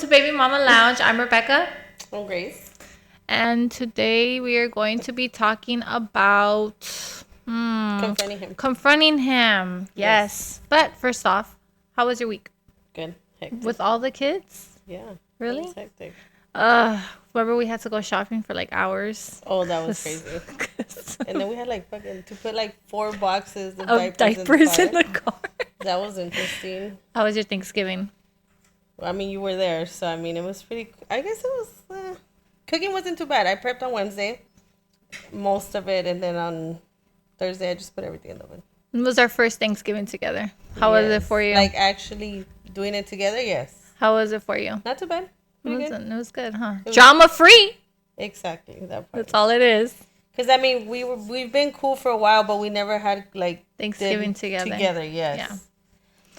to Baby Mama Lounge. I'm Rebecca. I'm Grace. And today we are going to be talking about Confronting him. Confronting him. Yes. But first off, how was your week? Good. Hectic. With all the kids? Yeah. Really? It was hectic. Remember we had to go shopping for like hours? Oh, that was crazy. And then we had like fucking to put like 4 boxes of diapers in the car. That was interesting. How was your Thanksgiving? I mean, you were there, so I mean, it was pretty. I guess it was. Cooking wasn't too bad. I prepped on Wednesday, most of it, and then on Thursday I just put everything in the oven. It was our first Thanksgiving together. How was it for you? Like actually doing it together, yes. How was it for you? Not too bad. It was good, huh? Drama free. Exactly. That's all it is. Because I mean, we've been cool for a while, but we never had like Thanksgiving together. Yes. Yeah.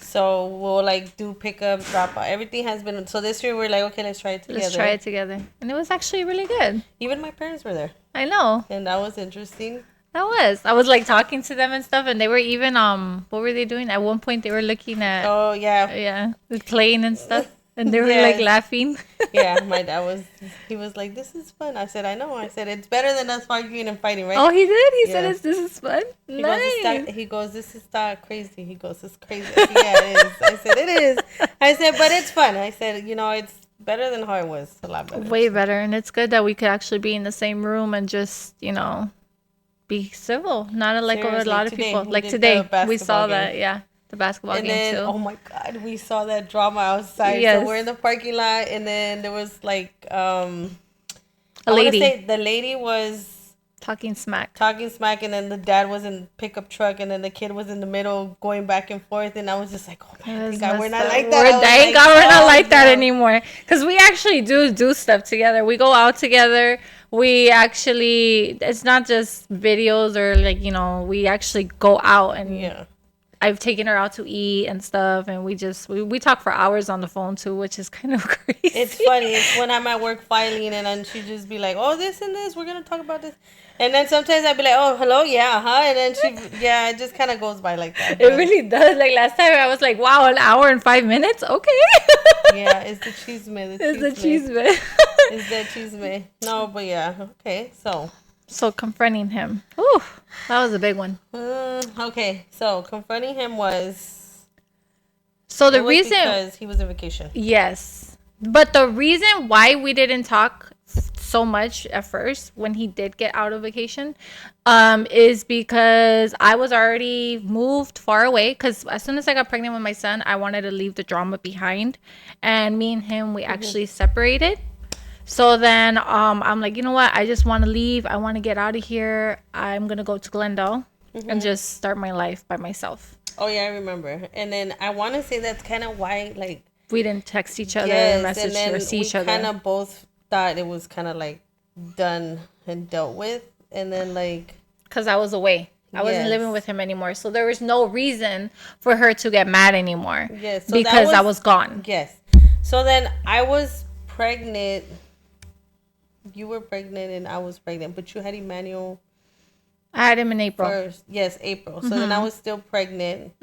So we'll like do pickup, drop out. Everything has been. So this year we're like, okay, let's try it together. And it was actually really good. Even my parents were there. I know. And that was interesting. I was like talking to them and stuff, and they were even what were they doing? At one point they were looking at. Oh yeah. Yeah, playing and stuff. And they were like laughing. Yeah, my dad he was like, this is fun. I said, I know. I said, it's better than us arguing and fighting, right? Oh, he did? He said, this is fun? He goes, this is not crazy. He goes, it's crazy. I said, yeah, it is. I said, it is. I said, but it's fun. I said, it's better than how it was. A lot better. Way better. And it's good that we could actually be in the same room and just, be civil. Not like a lot of people. Like today, we saw that, yeah. The basketball game too. Oh my God, we saw that drama outside. Yes. So we're in the parking lot, and then there was like a lady. The lady was talking smack, and then the dad was in pickup truck, and then the kid was in the middle going back and forth, and I was just like, oh man, thank God we're not like that. Thank God we're not like that anymore, because we actually do stuff together. We go out together. We actually, it's not just videos or like we actually go out and I've taken her out to eat and stuff, and we talk for hours on the phone too, which is kind of crazy. It's funny. It's when I'm at work filing, and then she just be like, "Oh, this and this, we're gonna talk about this," and then sometimes I'd be like, "Oh, hello, yeah, and then it just kind of goes by like that. It really does. Like last time, I was like, "Wow, an hour and 5 minutes, okay." Yeah, it's the cheese man. It's the cheese man. It's the cheese man. No, but yeah, okay, So confronting him. Ooh, that was a big one. Okay, so confronting him was... So the reason... because he was on vacation. Yes. But the reason why we didn't talk so much at first when he did get out of vacation is because I was already moved far away. Because as soon as I got pregnant with my son, I wanted to leave the drama behind. And me and him, we actually separated. So then I'm like, you know what? I just want to leave. I want to get out of here. I'm going to go to Glendale and just start my life by myself. Oh, yeah, I remember. And then I want to say that's kind of why, like... we didn't text each other, message or see each other. We kind of both thought it was kind of like done and dealt with. And then like... because I was away. I wasn't living with him anymore. So there was no reason for her to get mad anymore. Yes. So because I was gone. Yes. So then I was pregnant... You were pregnant and I was pregnant, but you had Emmanuel. I had him in April. First. Yes, April. So then I was still pregnant.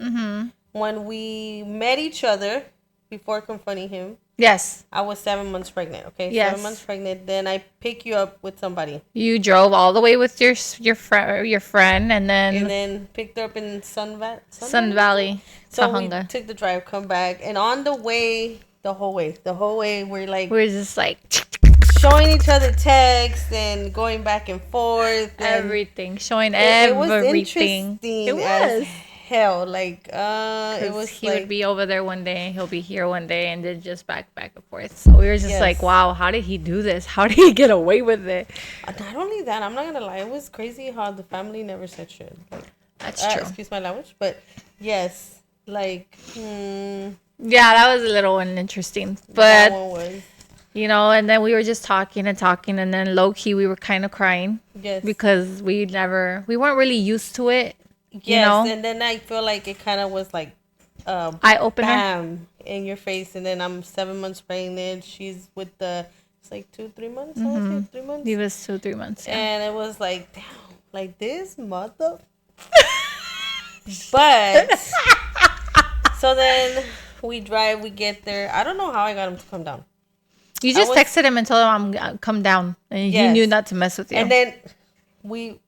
When we met each other before confronting him. Yes. I was 7 months pregnant. Okay. Yes. 7 months pregnant. Then I pick you up with somebody. You drove all the way with your friend, and then picked her up in Sun Valley. So we took the drive, come back, and on the way, the whole way, we're just like. Showing each other texts and going back and forth. Everything. Showing everything. It was interesting. It was. As hell. Like, it was he would be over there one day, he'll be here one day, and then just back and forth. So we were just like, wow, how did he do this? How did he get away with it? Not only that, I'm not going to lie. It was crazy how the family never said shit. Like, that's true. Excuse my language. But, yes. Like, yeah, that was a little interesting. But... that one was... and then we were just talking, and then low-key we were kind of crying. Yes. Because we weren't really used to it. Yes, and then I feel like it kind of was like eye-opener. Bam, in your face. And then I'm 7 months pregnant. She's with it's like 2-3 months. 3 months. He was 2-3 months, yeah. And it was like, damn, like this mother... But... so then we drive, we get there. I don't know how I got him to come down. You just texted him and told him I'm come down, and he knew not to mess with you. And then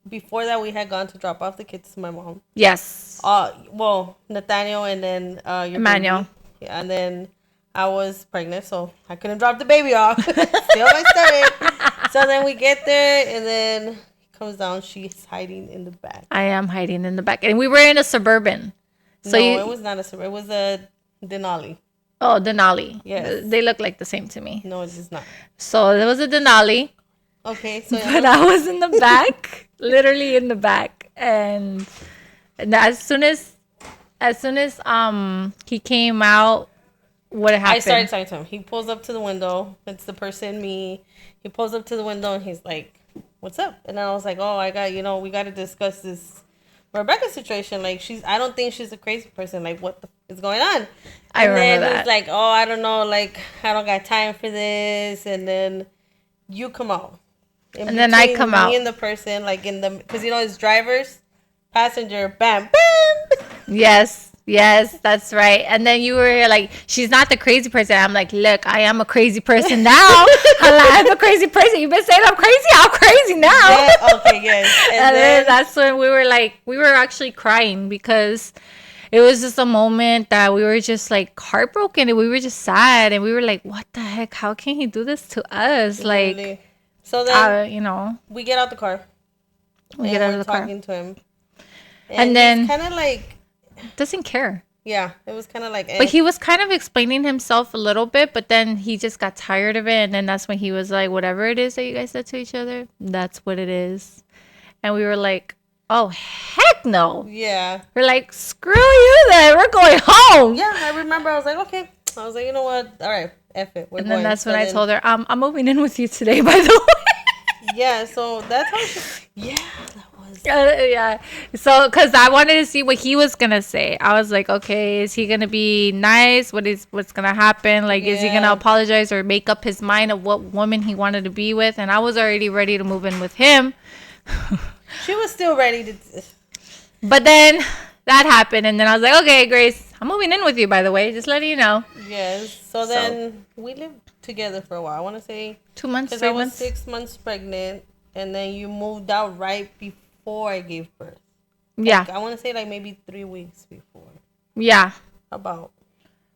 before that we had gone to drop off the kids to my mom. Yes. Well, Nathaniel and then your Emmanuel. baby. Yeah, and then I was pregnant, so I couldn't drop the baby off. Still my stomach. So then we get there, and then he comes down. She's hiding in the back. I am hiding in the back, and we were in a Suburban. So no, it was not a Suburban. It was a Denali. Oh, Denali. Yes. They look like the same to me. No, it is not. So there was a Denali. Okay. So but I was in the back, literally in the back, and as soon as he came out, what happened? I started talking to him. He pulls up to the window. It's the person, me. He pulls up to the window and he's like, "What's up?" And I was like, "Oh, we got to discuss this Rebecca situation. Like, I don't think she's a crazy person. Like, what the is going on?" I remember then that. He's like, "Oh, I don't know. Like, I don't got time for this." And then you come out. And then I come out. Me and the person, like, because it's drivers, passenger, bam, bam. Yes, that's right. And then you were like, she's not the crazy person. I'm like, look, I am a crazy person now. I'm a crazy person. You've been saying I'm crazy now. Yeah, okay, yes. And then that's when we were actually crying because it was just a moment that we were just like heartbroken and we were just sad and we were like, what the heck? How can he do this to us? Really? Like, so then, we get out the car. We get out of the car. Talking to him. And then kind of like doesn't care. Yeah, it was kind of like But he was kind of explaining himself a little bit, but then he just got tired of it, and then that's when he was like, whatever it is that you guys said to each other, that's what it is. And we were like, oh heck no. Yeah. We're like, screw you then, we're going home. Yeah, I remember I was like, okay. I was like, you know what, all right, F it, we're and going. Then that's when I told her, I'm moving in with you today, by the way. Yeah, so that's how yeah, that was. Yeah. So, because I wanted to see what he was going to say. I was like, okay, is he going to be nice? What's going to happen? Like, is he going to apologize or make up his mind of what woman he wanted to be with? And I was already ready to move in with him. She was still ready to. But then that happened. And then I was like, okay, Grace, I'm moving in with you, by the way. Just letting you know. Yes. So then we lived together for a while. I want to say 2 months, 3 because I was months. 6 months pregnant, and then you moved out right before I gave birth. Yeah. I want to say like maybe 3 weeks before. Yeah. About.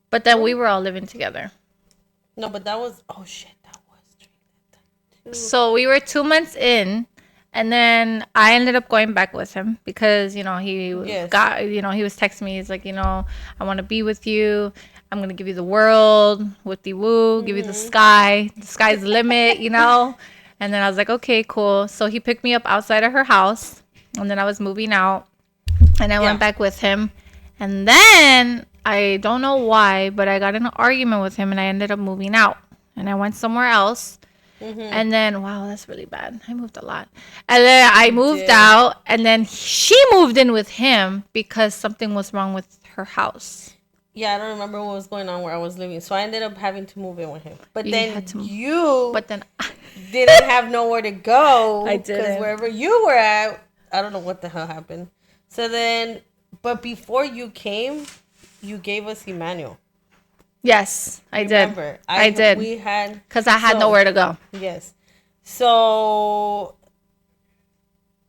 But then we were all living together. No, but that was that was during that time too. So we were 2 months in. And then I ended up going back with him because, he was texting me. He's like, I want to be with you. I'm going to give you the world, whoopty woo, give you the sky. The sky's the limit, And then I was like, okay, cool. So he picked me up outside of her house. And then I was moving out. And I went back with him. And then I don't know why, but I got in an argument with him and I ended up moving out. And I went somewhere else. Mm-hmm. And then, wow, that's really bad. I moved a lot. And then I moved out, and then she moved in with him because something was wrong with her house. Yeah, I don't remember what was going on where I was living. So I ended up having to move in with him. But then you didn't have nowhere to go. I didn't. Because wherever you were at, I don't know what the hell happened. So then, but before you came, you gave us Emmanuel. Yes, I did. I did. We had because I had nowhere to go. Yes, so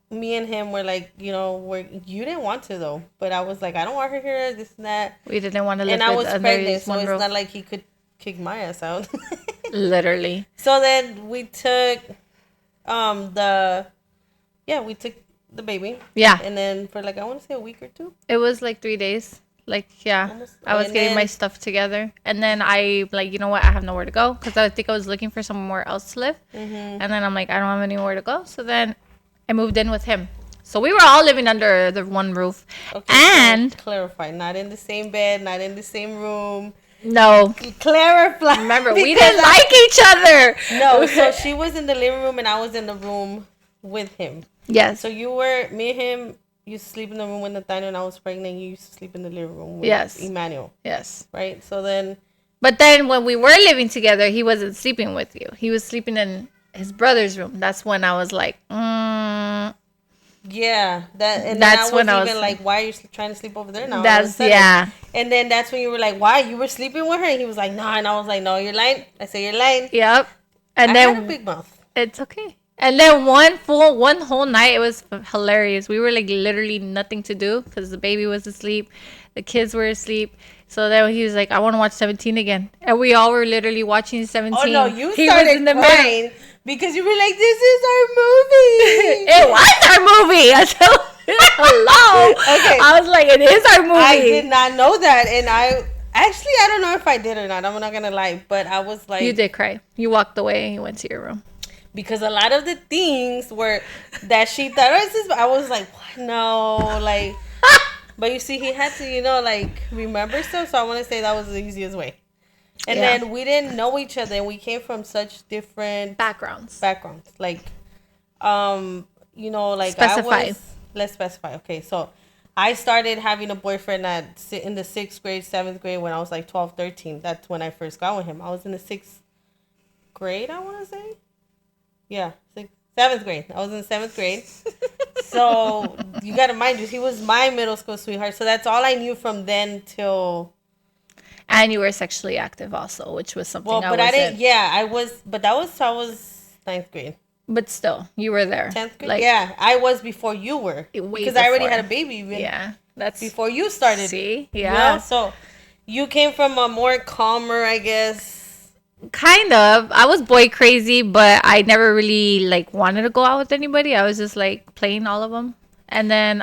me and him were like, you didn't want to though, but I was like, I don't want her here, this and that. We didn't want to live. And I was pregnant, so it's not like he could kick my ass out. Literally. So then we took, we took the baby. Yeah. And then for like I want to say a week or two. It was like 3 days. Like, yeah, almost. I was getting my stuff together. And then I, like, you know what? I have nowhere to go. Because I think I was looking for somewhere else to live. Mm-hmm. And then I'm like, I don't have anywhere to go. So then I moved in with him. So we were all living under the one roof. Okay, and so clarify, not in the same bed, not in the same room. No. Clarify. Remember, we didn't like each other. No, so she was in the living room and I was in the room with him. Yes. So me and him used to sleep in the room with Nathaniel and I was pregnant. You used to sleep in the living room with Emmanuel. Yes. Right? So then... But then when we were living together, he wasn't sleeping with you. He was sleeping in his brother's room. That's when I was like, Yeah, and That's then when I I was was even like, like, "Why are you trying to sleep over there now?" All of a that's, sudden, yeah. and then that's when you were like, "Why you were sleeping with her?" And he was like, "No," and I was like, "No, you're lying." I said, "You're lying." Yep. And I had a then big mouth. it's okay. And then one whole night, it was hilarious. We were like literally nothing to do because the baby was asleep, the kids were asleep. So then he was like, "I want to watch 17 again," and we all were literally watching Oh 17. no, you He was in started the middle. crying because you were like, "This is our movie." It was our movie. I said, "Hello." Okay. I was like, "It is our movie." I did not know that, and I don't know if I did or not. I'm not gonna lie, but I was like, You did cry. You walked away and you went to your room. because a lot of the things were that she thought was this. I was like, what? No, like, but you see, he had to, like remember stuff. So I want to say that was the easiest way. And Yeah. then we didn't know each other, and we came from such different Backgrounds. Like, like Specify. let's specify. Okay, so I started having a boyfriend in the 6th grade, 7th grade when I was like 12, 13. That's when I first got with him. I was in the 6th grade, I want to say. Yeah, 7th grade. I was in the 7th grade. So you got to mind you, he was my middle school sweetheart. So that's all I knew from then till. And you were sexually active also, which was something Well, I but was I didn't. in. Yeah, I was. But I was 9th grade. But still, you were there. 10th grade. Like, yeah, I was before you were way because I already before. had a baby. Even Yeah, that's before you started. See, yeah. So you came from a more calmer, I guess. Kind of. I was boy crazy, but I never really like wanted to go out with anybody. I was just like playing all of them. And then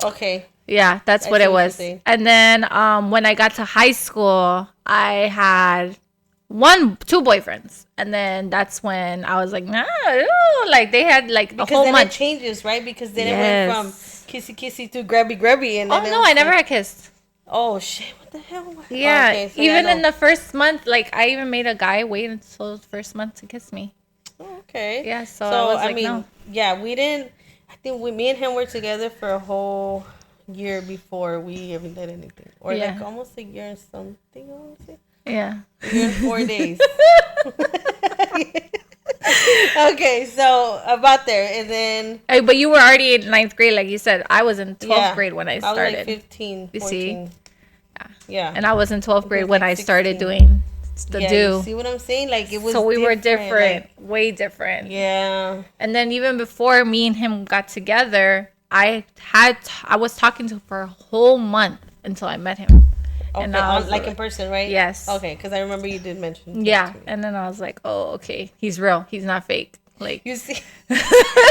Okay. yeah, that's I what see it what you're was. saying. And then when I got to high school, I had two boyfriends. And then that's when I was like, nah, ew. Like they had like a Because whole then month. it changes, right? Because then it Yes. went from kissy kissy to grabby grabby, and Oh then it no, was I never like, had kissed. oh shit, what the hell? Yeah, Oh, okay, so even yeah, in the first month, like I even made a guy wait until the first month to kiss me. Oh, okay. Yeah, so I was like, no. yeah, we didn't. I think me and him were together for a whole year before we ever did anything, or Yeah. like almost a year and something. I want to say Yeah. a year and 4 days. Okay, so about there, and then Hey, but you were already in ninth grade, like you said. I was in 12th grade when I I was started. like 15, You see? 14. Yeah. And I was in 12th grade was when like I started 16. doing the Yeah, do. you see what I'm saying? Like it was. So we were different, like, way different. yeah. And then even before me and him got together, I was talking to him for a whole month until I met him. Okay, And I was like in person, right? Yes. Okay, because I remember you did mention. Yeah, that to me. and then I was like, oh, okay, he's real. He's not fake. Like, You see, me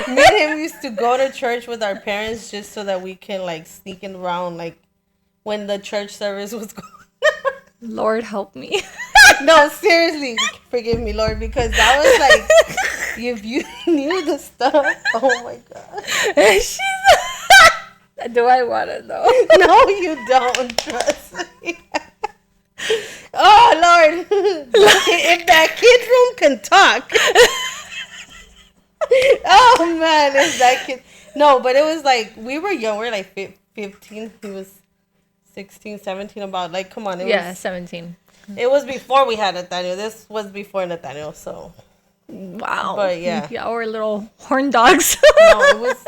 and him used to go to church with our parents just so that we can like sneak in around like when the church service was going. Lord help me. No, seriously, forgive me, Lord, because that was like if you knew the stuff. Oh my god. Do I want to know? No, you don't. Trust me. Oh Lord, if that kid room can talk. Oh man, if that kid. No, but it was like we were young. We were like 15. He was 16, 17. About like, come on. It was 17. It was before we had Nathaniel. This was before Nathaniel. So Wow. But yeah. Y'all were little horn dogs. no, it was.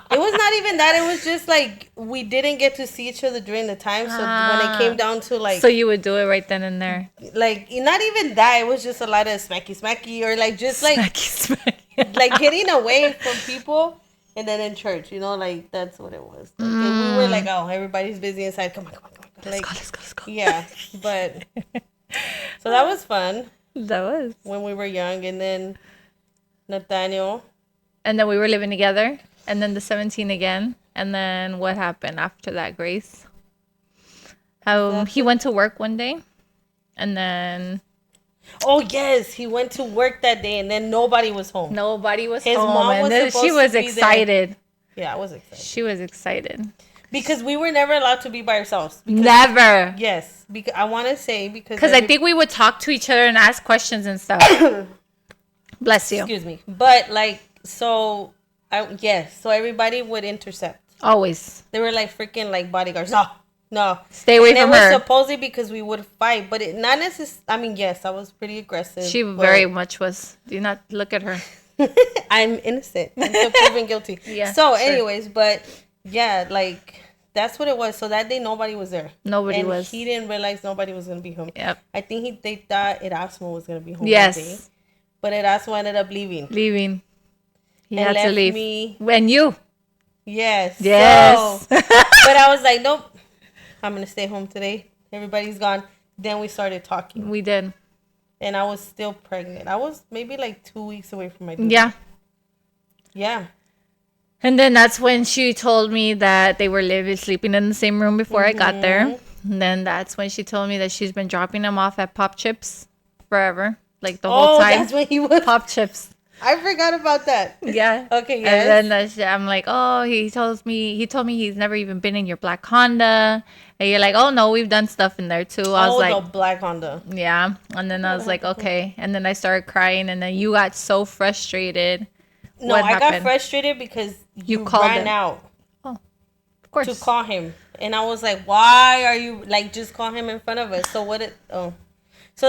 It was not even that. It was just like we didn't get to see each other during the time. So when it came down to like, So you would do it right then and there. like not even that. It was just a lot of smacky or like just like Smacky. like getting away from people. And then in church, like that's what it was. Like, and we were like, oh, everybody's busy inside. Come on. Like, Let's go. yeah, but so that was fun That was. when we were young, and then Nathaniel. And then we were living together. And then the 17 again. And then what happened after that, Grace? He went to work one day. And then Oh yes, he went to work that day, and then nobody was home. nobody was His home. mom And was then supposed she was to be there. excited. Yeah, I was excited She was excited. because we were never allowed to be by ourselves. Never. Yes, because I want to say Because I think we would talk to each other and ask questions and stuff. Bless you. excuse me, but like so, so everybody would intercept. Always. They were like freaking like bodyguards. No. Stay away and from it was her. supposedly because we would fight, but it not necessarily. I mean, yes, I was pretty aggressive. She but very much was. Do not look at her. I'm innocent until proven guilty. Yeah. So, sure. anyways, but yeah, like that's what it was. So that day, nobody was there. Nobody and was. He didn't realize nobody was gonna be home. Yep. I think they thought Erasmo was gonna be home that day, Yes. but Erasmo ended up leaving Leaving. He and had to left leave. me. When you. Yes. Yes. So, but I was like, nope, I'm gonna stay home today. Everybody's gone. Then we started talking, We did. and I was still pregnant. I was maybe like 2 weeks away from my due. Yeah. Yeah. And then that's when she told me that they were sleeping in the same room before I got there. And then that's when she told me that she's been dropping him off at Pop Chips forever. Like the whole time. That's when he was. Pop Chips. I forgot about that. Yeah. Okay, yes. And then I'm like, oh, he told me he's never even been in your black Honda. And you're like, oh no, we've done stuff in there too. I was like, the black Honda. yeah. And then I was like, okay. And then I started crying, and then you got so frustrated. No, What I got happened? frustrated because you called ran him. out Of course. to call him, and I was like, why are you like just call him in front of us? So what? So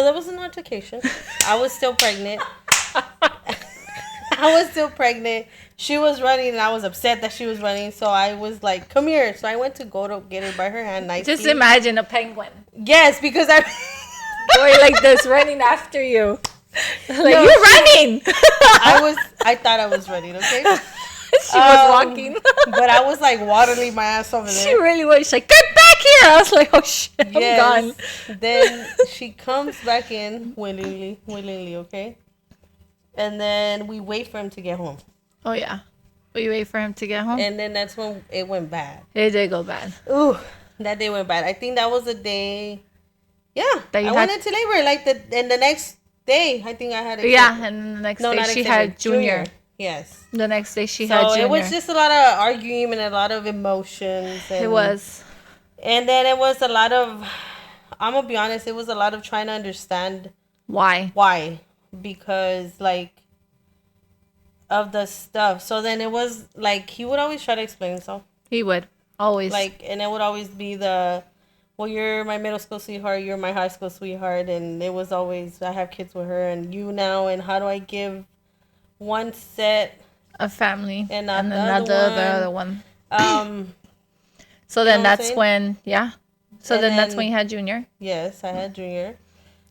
there was an altercation. I was still pregnant. I was still pregnant. She was running, and I was upset that she was running. So I was like, "Come here." So I went to go to get her by her hand nicely. Just imagine a penguin Yes, because I. going like this, running after you. Like, No, you're running. I thought I was running. Okay. She was walking. But I was like waddling my ass over She there. really was. She's like, get back here. I was like, oh shit, I'm gone. Then she comes back in willingly, okay? And then we wait for him to get home. Oh yeah. We wait for him to get home. And then that's when it went bad. It did go bad. Ooh, that day went bad. I think that was the day. Yeah, That you I went into labor and the next day I think I had a Yeah, and then the next day she had Junior. Yes. The next day she had So Junior. it was just a lot of arguing and a lot of emotions. And, It was. And then it was a lot of, I'm going to be honest, it was a lot of trying to understand Why? why. Because, like, of the stuff. So then it was, like, he would always try to explain himself. He would. Always. Like, and it would always be well, you're my middle school sweetheart, you're my high school sweetheart. And it was always, I have kids with her and you now. And how do I give one set a family. and then not the other one. So then know what I'm that's saying? when, yeah. So And then that's then- when you had Junior. Yes, I had Junior.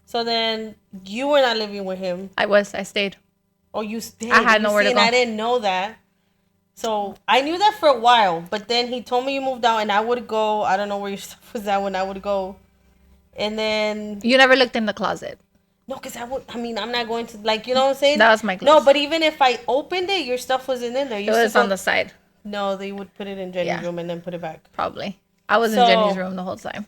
So then you were not living with him. I stayed. Oh, you stayed. I had You nowhere to see, go. And I didn't know that. So I knew that for a while, but then he told me you moved out, and I would go. I don't know where your stuff was at when I would go, and then You never looked in the closet. no, because I mean, I'm not going to like, you know what I'm saying? That was my No, clothes. but even if I opened it, your stuff wasn't in there. It was on the side, No, they would put it in Jenny's Yeah. room and then put it back. probably. I was in So- Jenny's room the whole time.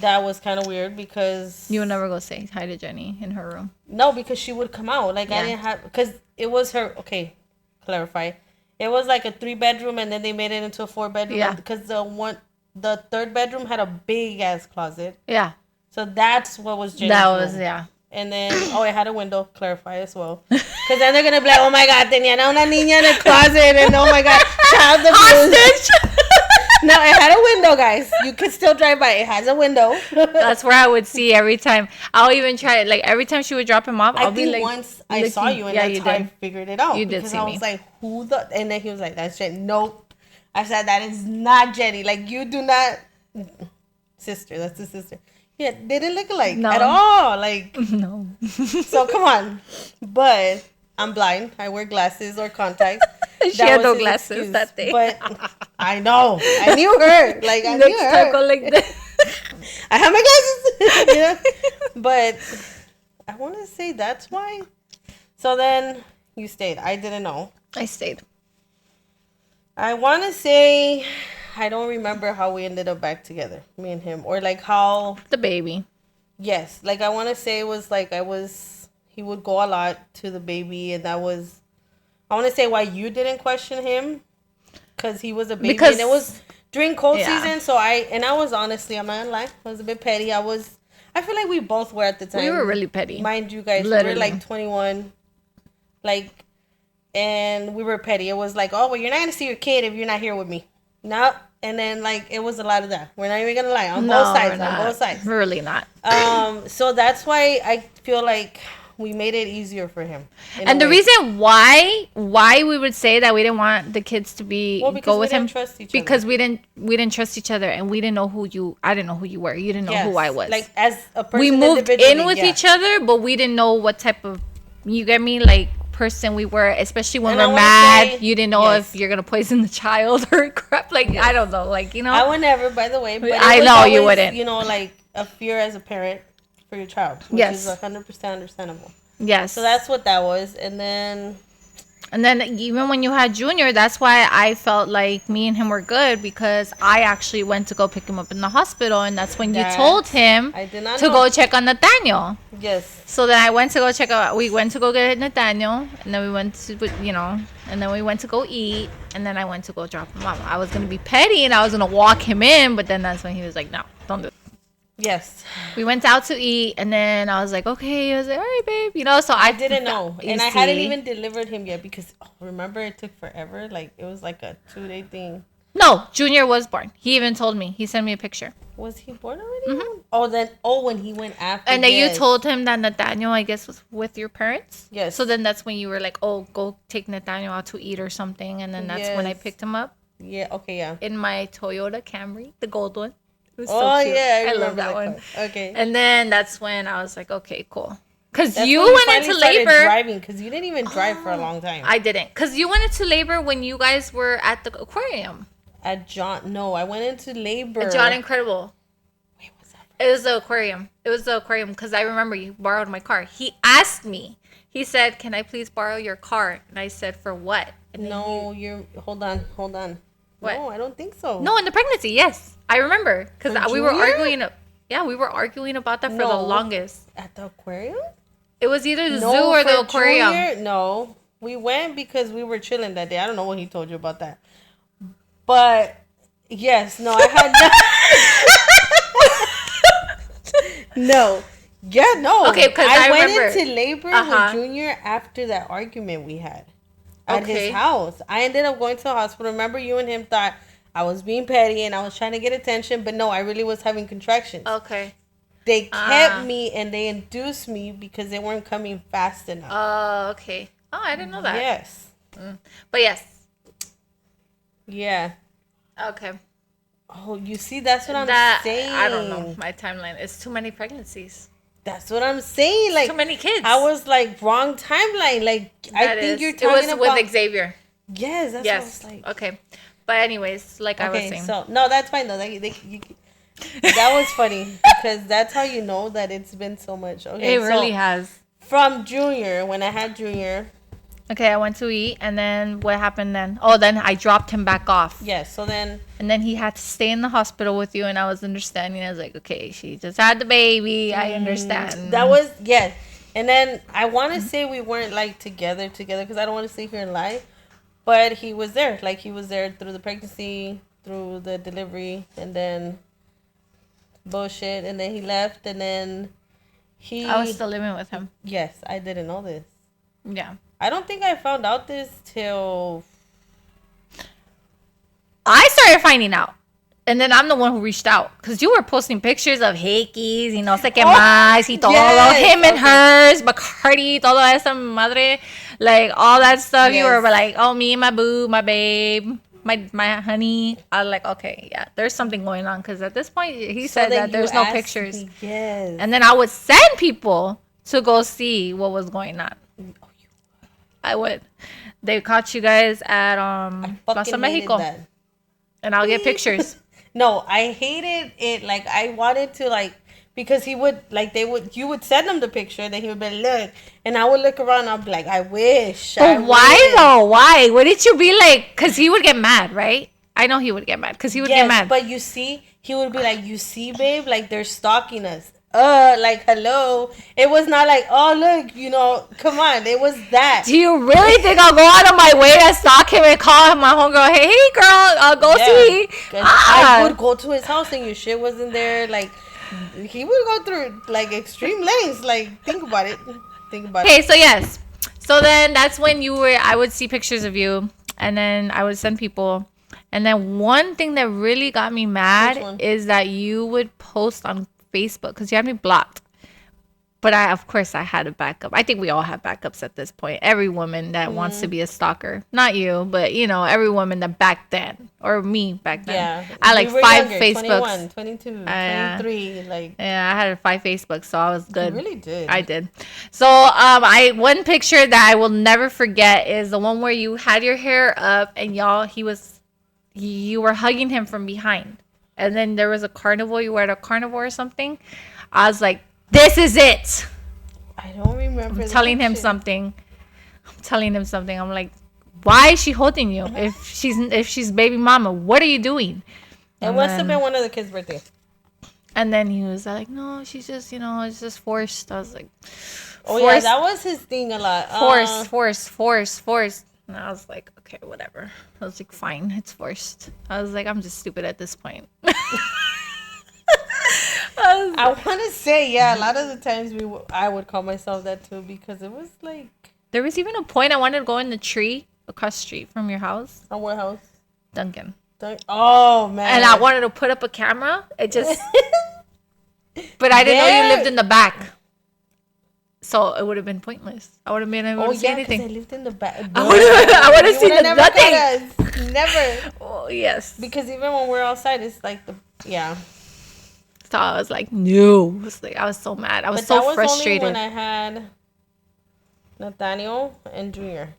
That was kind of weird because You would never go say hi to Jenny in her room. no, because she would come out. Like I Yeah. didn't have because it was her. Okay, clarify. It was like a 3-bedroom, and then they made it into a 4-bedroom. Yeah. Because the third bedroom had a big ass closet. Yeah. So that's what was Jenny's That room. was, yeah. And then it had a window. Clarify as well. Because then they're gonna be like, oh my god, tenía una niña en el closet, and oh my god, child abuse. No, it had a window, guys. You could still drive by. It has a window. That's where I would see every time. I'll even try it. Like every time she would drop him off, I I'll be think like, once I looking. saw you, and Yeah, that's you how I did. figured it out. You did because see I me. was like, who the? And then he was like, that's Jenny. Nope. I said, that is not Jenny. Like, you do not. Sister, that's the sister. Yeah, they didn't look alike No. at all. Like, no. so come on. But I'm blind. I wear glasses or contacts. She That had was no his glasses excuse. that day. But I know. I knew her. Like, I Next knew time, her. go like this. I have my glasses. Yeah. But I want to say that's why. So then you stayed. I didn't know. I stayed. I want to say I don't remember how we ended up back together, me and him, or like how. The baby. Yes, like I want to say it was like he would go a lot to the baby, and that was. I want to say why you didn't question him, because he was a baby, Because- and it was during cold Yeah. season. So I was honestly, I'm not gonna lie, I was a bit petty. I feel like we both were at the time. We were really petty. Mind you, guys, we Literally. were like 21, like, and we were petty. It was like, oh, well, you're not gonna see your kid if you're not here with me. Nope. And then like it was a lot of that. We're not even gonna lie on both sides. we're On not. both sides. Really not. So that's why I feel like we made it easier for him. And the reason why we would say that we didn't want the kids to go with him, because we didn't trust each other, and we didn't know I didn't know who you were. You didn't know who I was. Like as a person, we moved in with each other, but we didn't know what type of, you get me, like, person we were, especially when we're mad. You didn't know if you're gonna poison the child or crap. Like, I don't know, like, you know. I would never, by the way. But I know always, you wouldn't. You know, like a fear as a parent for your child, which is 100% understandable. Yes. So that's what that was, and then even when you had Junior, that's why I felt like me and him were good, because I actually went to go pick him up in the hospital, and that's when you told him to go check on Nathaniel. Yes. So then I went to go check out. We went to go get Nathaniel, and then we went to, and then we went to go eat, and then I went to go drop him off. I was gonna be petty and I was gonna walk him in, but then that's when he was like, "No, don't do it." Yes. We went out to eat, and then I was like, okay. I was like, all right, babe. So I didn't know. And I hadn't even delivered him yet, because, remember, it took forever. Like, it was like a 2-day thing. No, Junior was born. He even told me. He sent me a picture. Was he born already? Mm-hmm. When he went after. And then you told him that Nathaniel, I guess, was with your parents? Yes. So then that's when you were like, oh, go take Nathaniel out to eat or something. And then that's when I picked him up. Yeah, okay, yeah. In my Toyota Camry, the gold one. It was so cute. Yeah, I love that one. Okay. And then that's when I was like, okay, cool. Because you went into labor. Driving, because you didn't even drive for a long time. I didn't. Because you went into labor when you guys were at the aquarium. No, I went into labor. At John Incredible. Wait, what's that? It was the aquarium. Because I remember you borrowed my car. He asked me. He said, can I please borrow your car? And I said, for what? And hold on. What? No, I don't think so. No, in the pregnancy, yes. I remember. Because we were arguing. Yeah, we were arguing about that for the longest. At the aquarium? It was either the zoo or the aquarium. Junior, no. We went because we were chilling that day. I don't know what he told you about that. But, yes. No, I had no. Yeah, no. Okay, because I went remember. into labor with Junior after that argument we had at his house. I ended up going to the hospital. Remember, you and him thought I was being petty and I was trying to get attention, but no, I really was having contractions. Okay. They kept me and they induced me because they weren't coming fast enough. Oh, okay. Oh, I didn't know that. Yes. But yes. Yeah. Okay. Oh, you see, that's what I'm saying. I don't know. My timeline. It's too many pregnancies. That's what I'm saying. Like, too many kids. I was like, wrong timeline. Like, I think you're talking about. It was with Xavier. Yes, that's what I was like. Okay. But anyways, like I was saying. So, no, that's fine though. That was funny because that's how you know that it's been so much. Okay, it really has. From Junior, when I had Junior. Okay, I went to eat, and then what happened then? Oh, then I dropped him back off. Yes, so then. And then he had to stay in the hospital with you, and I was understanding. I was like, okay, she just had the baby. I understand. That was, yes. And then I want to say we weren't like together because I don't want to sit here and lie. But he was there. Like, he was there through the pregnancy, through the delivery, and then bullshit. And then he left, and then I was still living with him. Yes, I didn't know this. Yeah. I don't think I found out this till... I started finding out. And then I'm the one who reached out. Because you were posting pictures of hickeys, sé qué más, y todo, him and hers, Bacardi, todo esa madre. Like, all that stuff. Yes. You were like, oh, me, my boo, my babe, my honey. I was like, okay, yeah, there's something going on. Because at this point, he said that there's no pictures. Me, yes. And then I would send people to go see what was going on. I would. They caught you guys at Plaza Mexico. That. And I'll get pictures. No, I hated it. Like, I wanted to, like, because he would, like, you would send him the picture, then he would be like, look. And I would look around and I'd be like, I wish. But why, though? Why? What did you be like? Because he would get mad, right? I know he would get mad because he would get mad. But you see, he would be like, you see, babe, like, they're stalking us. Like, hello. It was not like, oh, look, come on. It was that. Do you really think I'll go out of my way to stalk him and call my homegirl, hey, girl, I'll go see? I would go to his house and your shit wasn't there. Like, he would go through, like, extreme lengths. Like, think about it. Okay, so yes. So then that's when I would see pictures of you, and then I would send people. And then one thing that really got me mad is that you would post on Facebook, because you had me blocked, But of course, I had a backup. I think we all have backups at this point. Every woman that wants to be a stalker, not you, but every woman that back then, or me back then. Yeah. I like We were 5 younger, Facebooks. 21, 22, 23. Like, Yeah, I had 5 Facebooks, so I was good. you really did. I did. So, one picture that I will never forget is the one where you had your hair up and you were hugging him from behind, and then there was a carnival. You were at a carnival or something. I was like, "This is it." I don't remember. I'm telling him something. I'm like, "Why is she holding you? If she's baby mama, what are you doing?" It must have been one of the kids' birthdays. And then he was like, "No, she's just, it's just forced." I was like, "Oh yeah, that was his thing a lot. Forced." And I was like, "Okay, whatever." I was like, "Fine, it's forced." I was like, "I'm just stupid at this point." I want to say, yeah, a lot of the times I would call myself that too, because it was like, there was even a point I wanted to go in the tree across the street from your house. On what house? Duncan. Oh man! And I wanted to put up a camera. It just, but I didn't know you lived in the back, so it would have been pointless. I would have been able to see anything. I lived in the back. I would have seen nothing. Never. Oh yes. Because even when we're outside, it's like So I was like, no. I was so mad. I was so frustrated. Only when I had Nathaniel and Junior.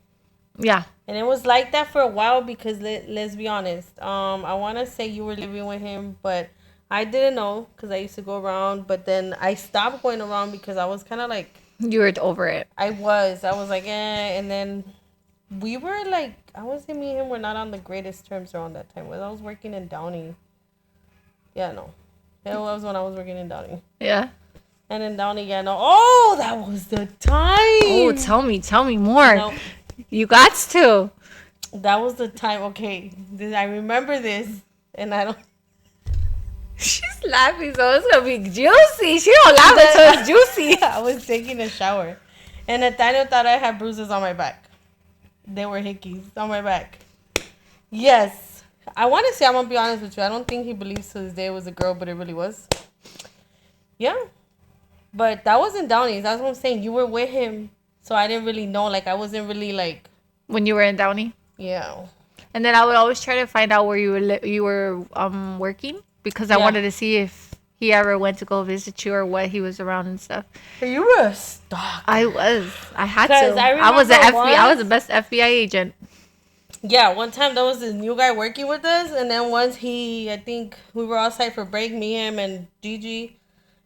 Yeah. And it was like that for a while because let's be honest. I want to say you were living with him, but I didn't know because I used to go around. But then I stopped going around because I was kind of like... You were over it. I was like, eh. And then we were like... I would say me and him were not on the greatest terms around that time. I was working in Downey. Yeah, no. That was when I was working in Downey. Yeah. And in Downey, yeah, no. Oh, that was the time. Oh, tell me more. No. You got to. That was the time. Okay, I remember this, and I don't. She's laughing, so it's gonna be juicy. She don't laugh until it's juicy. I was taking a shower, and Nathaniel thought I had bruises on my back. They were hickeys on my back. Yes, I want to say, I'm gonna be honest with you. I don't think he believes to this day it was a girl, but it really was. Yeah, but that wasn't Downey's. That's what I'm saying. You were with him. So I didn't really know, like, I wasn't really, like... When you were in Downey? Yeah. And then I would always try to find out where you were working. Because I wanted to see if he ever went to go visit you or what he was around and stuff. You were a stalker. I was. I had to. I was the FBI. I was the best FBI agent. Yeah, one time there was this new guy working with us. And then once I think we were outside for break, me, him, and Gigi...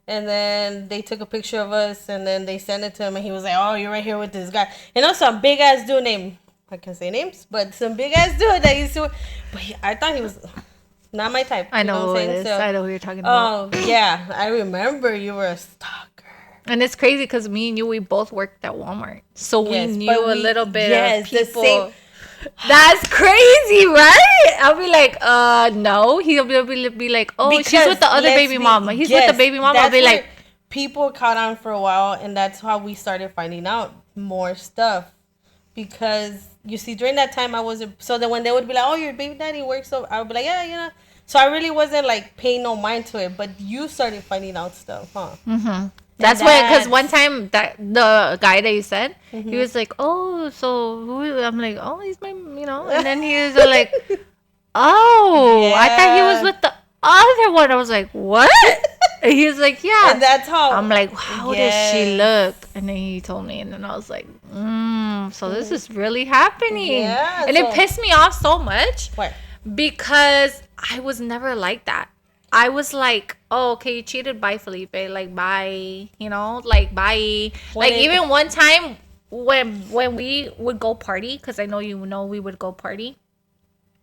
And then they took a picture of us, and then they sent it to him, and he was like, "Oh, you're right here with this guy." And also some big ass dude named, I can't say names, but some big ass dude that used to. But I thought he was not my type. I know who it is. So, I know who you're talking about. Oh yeah, I remember you were a stalker. And it's crazy because me and you, we both worked at Walmart, so we knew a little bit of people. That's crazy, right? I'll be like, no. He'll be like, oh, because she's with the other baby mama. He's with the baby mama. I'll be like, people caught on for a while, and that's how we started finding out more stuff. Because you see, during that time, I wasn't. So that when they would be like, oh, your baby daddy works, so I would be like, yeah, you know. So I really wasn't like paying no mind to it, but you started finding out stuff, huh? Mm-hmm. That's why, because one time that the guy that you said, he was like, "Oh, so who?" I'm like, "Oh, he's my, And then he was like, "Oh, yeah. I thought he was with the other one." I was like, "What?" And he was like, "Yeah." And that's how. I'm like, "How does she look?" And then he told me, and then I was like, so this is really happening." Yeah, and it pissed me off so much. What? Because I was never like that. I was like, oh, okay, you cheated, bye, Felipe. Like, bye, like, bye. Like, even one time when we would go party, because I know we would go party.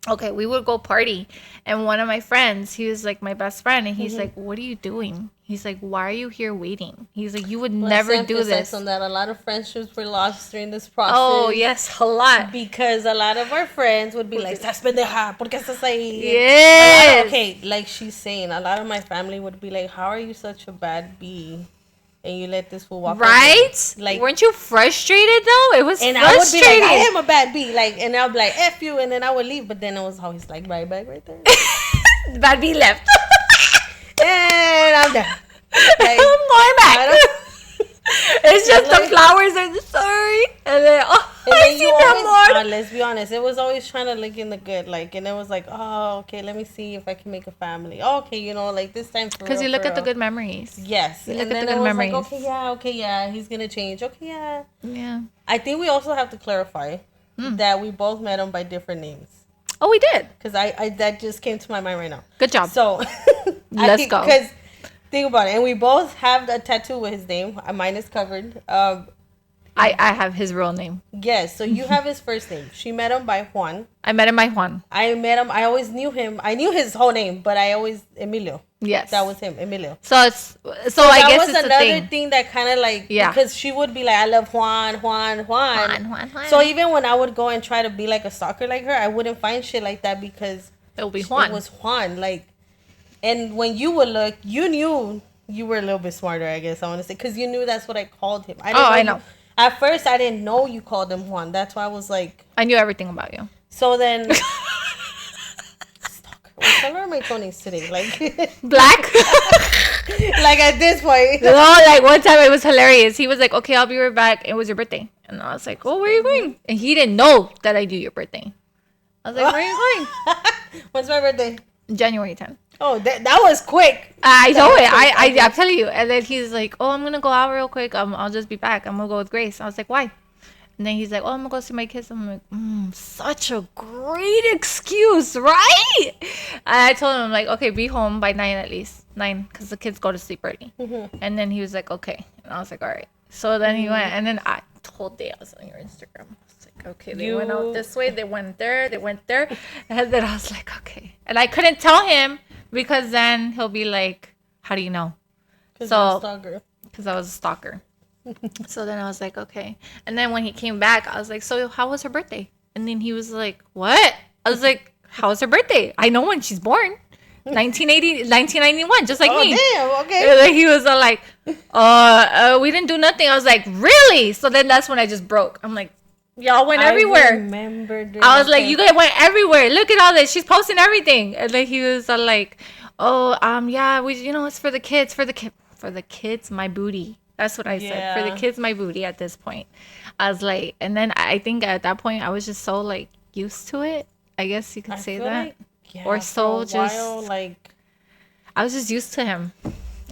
Okay, we would go party. And one of my friends, he was like my best friend. And he's like, what are you doing? He's like, why are you here waiting? He's like, you would never do this. On that, a lot of friendships were lost during this process. Oh, yes, a lot. Because a lot of our friends would be like, estás pendeja, ¿por qué estás ahí? Yes. Okay, like she's saying, a lot of my family would be like, how are you such a bad bee? And you let this fool walk right? Over. Like, weren't you frustrated though? It was and frustrating. I would be like, I am a bad bee. Like, and I'll be like, F you, and then I would leave. But then it was always like, right back right there. Bad bee left. And I'm there. Like, I'm going back. It's just the flowers are sorry. And then, I see them more. Let's be honest. It was always trying to look in the good. Like, and it was like, oh, okay, let me see if I can make a family. Oh, okay, you know, like this time for because you look at the good memories. Yes. You look at the good memories. Like, okay, yeah, he's going to change. Okay, yeah. Yeah. I think we also have to clarify that we both met him by different names. Oh, we did. Because I that just came to my mind right now. Good job. So, let's go. Because think about it. And we both have a tattoo with his name. Mine is covered. I have his real name. Yes. So you have his first name. She met him by Juan. I met him by Juan. I met him. I always knew him. I knew his whole name, but I always Emilio. Yes. That was him, Emilio. So I guess it's another thing that kind of like, because she would be like, I love Juan. So even when I would go and try to be like a stalker like her, I wouldn't find shit like that because it would be Juan. It was Juan. Like, and when you would look, you knew you were a little bit smarter, I guess I want to say, because you knew that's what I called him. I know. At first, I didn't know you called him Juan. That's why I was like, I knew everything about you. So then, what color are my toenails today? Like black. Like at this point. No, like one time it was hilarious. He was like, "Okay, I'll be right back." It was your birthday, and I was like, "Oh, where are you going?" And he didn't know that I knew your birthday. I was like, "Where are you going?" When's my birthday? January 10th. Oh, that was quick. I know it. I'm telling you. And then he's like, "Oh, I'm gonna go out real quick. I'll just be back. I'm gonna go with Grace." I was like, "Why?" And then he's like, "Oh, I'm gonna go see my kids." I'm like, such a great excuse, right? And I told him, I'm like, "Okay, be home by 9 at least. 9, because the kids go to sleep early." Mm-hmm. And then he was like, "Okay." And I was like, "All right." So then he went, and then I whole day I was on your Instagram. I was like, "Okay, they went out this way, they went there, and then I was like, "Okay." And I couldn't tell him because then he'll be like, "How do you know?" Because I was a stalker. So then I was like, okay. And then when he came back, I was like, "So how was her birthday?" And then he was like, "What?" I was like, "How was her birthday? I know when she's born. 1991, just like me." Damn, okay. And then he was like, we didn't do nothing." I was like, "Really?" So then that's when I just broke. I'm like, "Y'all went everywhere." I was like, "You guys went everywhere. Look at all this. She's posting everything." And then he was like, "Oh, yeah, it's for the kids, for the kids, my booty." That's what I said. For the kids, my booty at this point. I was like, and then I think at that point I was just so like used to it. I guess you could say that. Like, or so just while, like I was just used to him.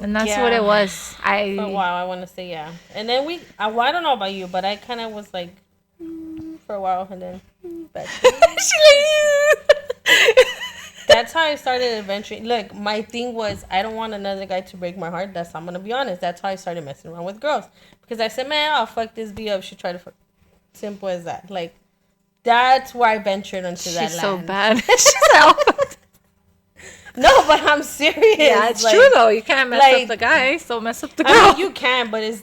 And that's what it was. For a while, I want to say, yeah. And then I don't know about you, but I kind of was like, for a while, and then back. That's how I started adventuring. Look, my thing was, I don't want another guy to break my heart. I'm going to be honest. That's how I started messing around with girls. Because I said, man, I'll fuck this B up. She tried to fuck. Simple as that. Like, that's where I ventured into that land. She's so bad. She's No, but I'm serious. Yeah, it's true, though. You can't mess up the guy, so mess up the girl. I mean, you can, but it's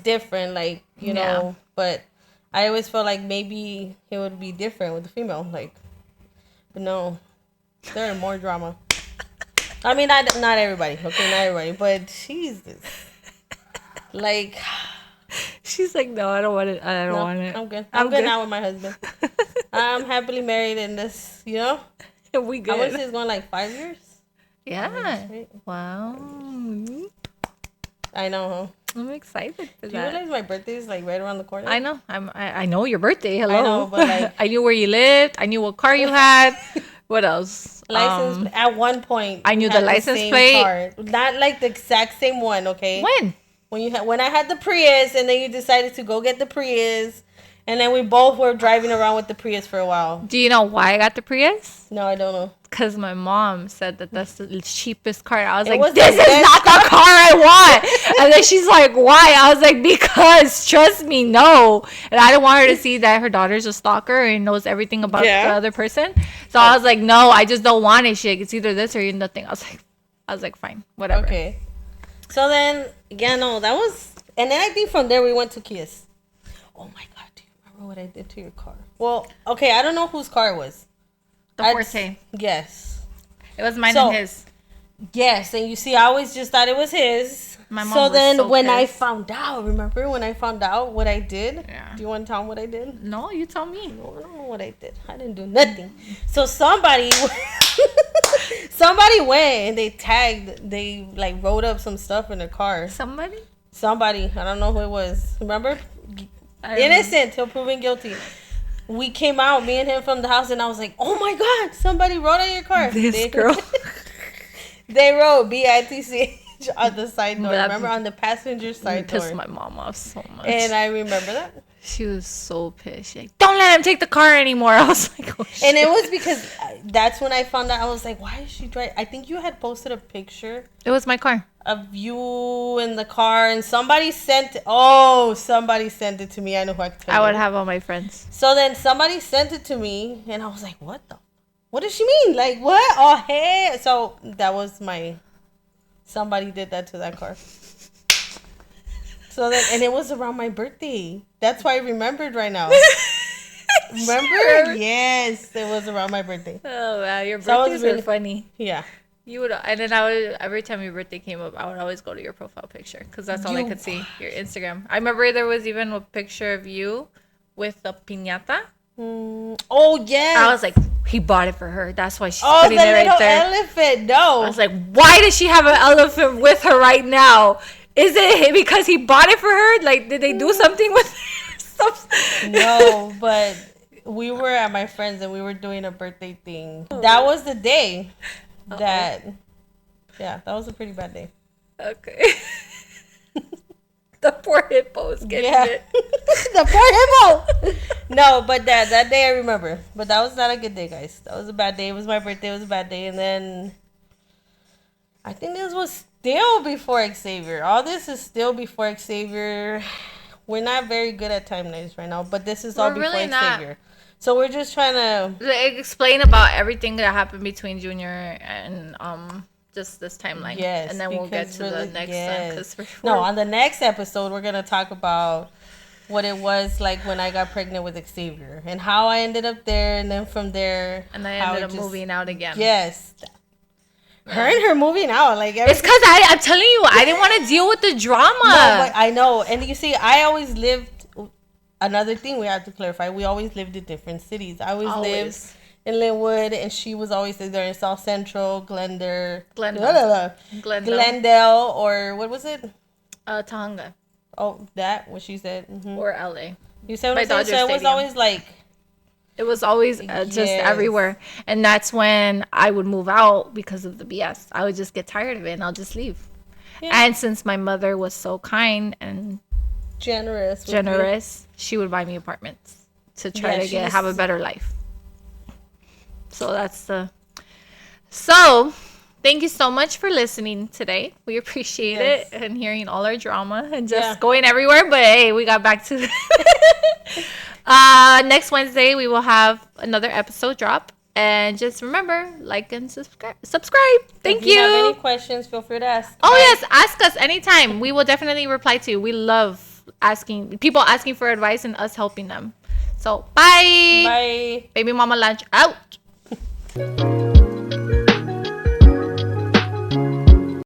different, like, you know. But I always felt like maybe it would be different with the female. Like, but no. There's more drama. I mean, not everybody. Okay, not everybody. But Jesus. Like. She's like, "No, I don't want it. I don't want it. I'm good. I'm good now with my husband. I'm happily married in this, you know? We good. I want to say it's going like 5 years. Yeah. Wow. I know, huh? I'm excited for that. Do you realize my birthday is like right around the corner? I know. I know your birthday. Hello. I know, but like. I knew where you lived. I knew what car you had. What else? License. At one point, I knew the license plate. Car. Not like the exact same one, okay? When? When I had the Prius, and then you decided to go get the Prius, and then we both were driving around with the Prius for a while. Do you know why I got the Prius? No, I don't know. Because my mom said that that's the cheapest car. I was like, this is not the car I want. And then she's like, "Why?" I was like, "Because, trust me, no." And I don't want her to see that her daughter's a stalker and knows everything about the other person. So I was like, "No, I just don't want it." Shit, it's either this or nothing. I was like, fine, whatever. Okay. So then, that was, and then I think from there we went to Kiss. Oh my God, do you remember what I did to your car? Well, okay, I don't know whose car it was. The Forte. Yes. It was mine and his. Yes, and you see, I always just thought it was his. My mom was then when pissed. I found out, remember when I found out what I did? Yeah. Do you want to tell them what I did? No, you tell me. No, I don't know what I did. I didn't do nothing. So somebody went and they like wrote up some stuff in the car. Somebody, I don't know who it was. Remember? I Innocent till proven guilty. We came out, me and him, from the house, and I was like, "Oh my God, somebody wrote on your car." This girl. They wrote BITCH on the side door. That Remember, on the passenger side door. pissed my mom off so much. And I remember that. She was so pissed. She like, don't let him take the car anymore. I was like, oh shit. And it was because that's when I found out. I was like, why is she driving? I think you had posted a picture It was my car. of you in the car, and somebody sent it to me. I know who I could tell I would you. have all my friends. So then somebody sent it to me, and I was like, what does she mean? Like, what? Oh, hey. So that was somebody did that to that car. So then, and it was around my birthday. That's why I remembered right now. Remember? Sure. Yes, it was around my birthday. Oh wow, your birthdays are funny. Yeah. You would, and then I would, every time your birthday came up, I would always go to your profile picture because that's all I could see. Your Instagram. I remember there was even a picture of you with a piñata. Oh yeah. I was like, he bought it for her. That's why she's putting it right there. Elephant. No. I was like, why does she have an elephant with her right now? Is it because he bought it for her? Like, did they do something with it? No, but we were at my friend's and we were doing a birthday thing. That was the day that was a pretty bad day. Okay. The poor hippos getting it. The poor hippo. No, but that day I remember. But that was not a good day, guys. That was a bad day. It was my birthday. It was a bad day. And then I think this was still before Xavier. All this is still before Xavier. We're not very good at timelines right now, but this is all before really Xavier. So we're just trying to explain about everything that happened between Junior and just this timeline. Yes, and then we'll get to the next one. No, on the next episode we're gonna talk about what it was like when I got pregnant with Xavier and how I ended up there, and then from there, and I ended up moving out again. Yes. Her and her moving out, like it's because I'm telling you, I didn't want to deal with the drama. No, but I know, and you see, I always lived. Another thing we have to clarify: we always lived in different cities. I always lived in Linwood, and she was always there in South Central, Glendale, or what was it? Tahunga. Oh, that what she said. Mm-hmm. Or LA. You said what I'm saying? So it was always like. It was always just everywhere. And that's when I would move out because of the BS. I would just get tired of it and I'll just leave. Yeah. And since my mother was so kind and generous, she would buy me apartments to try to have a better life. So that's So thank you so much for listening today. We appreciate it and hearing all our drama and just going everywhere. But hey, we got back to next Wednesday we will have another episode drop, and just remember, like and subscribe. Thank you. If you have any questions, feel free to ask. Yes, ask us anytime. We will definitely reply to you. We love asking for advice and us helping them. So bye. Baby mama lunch out.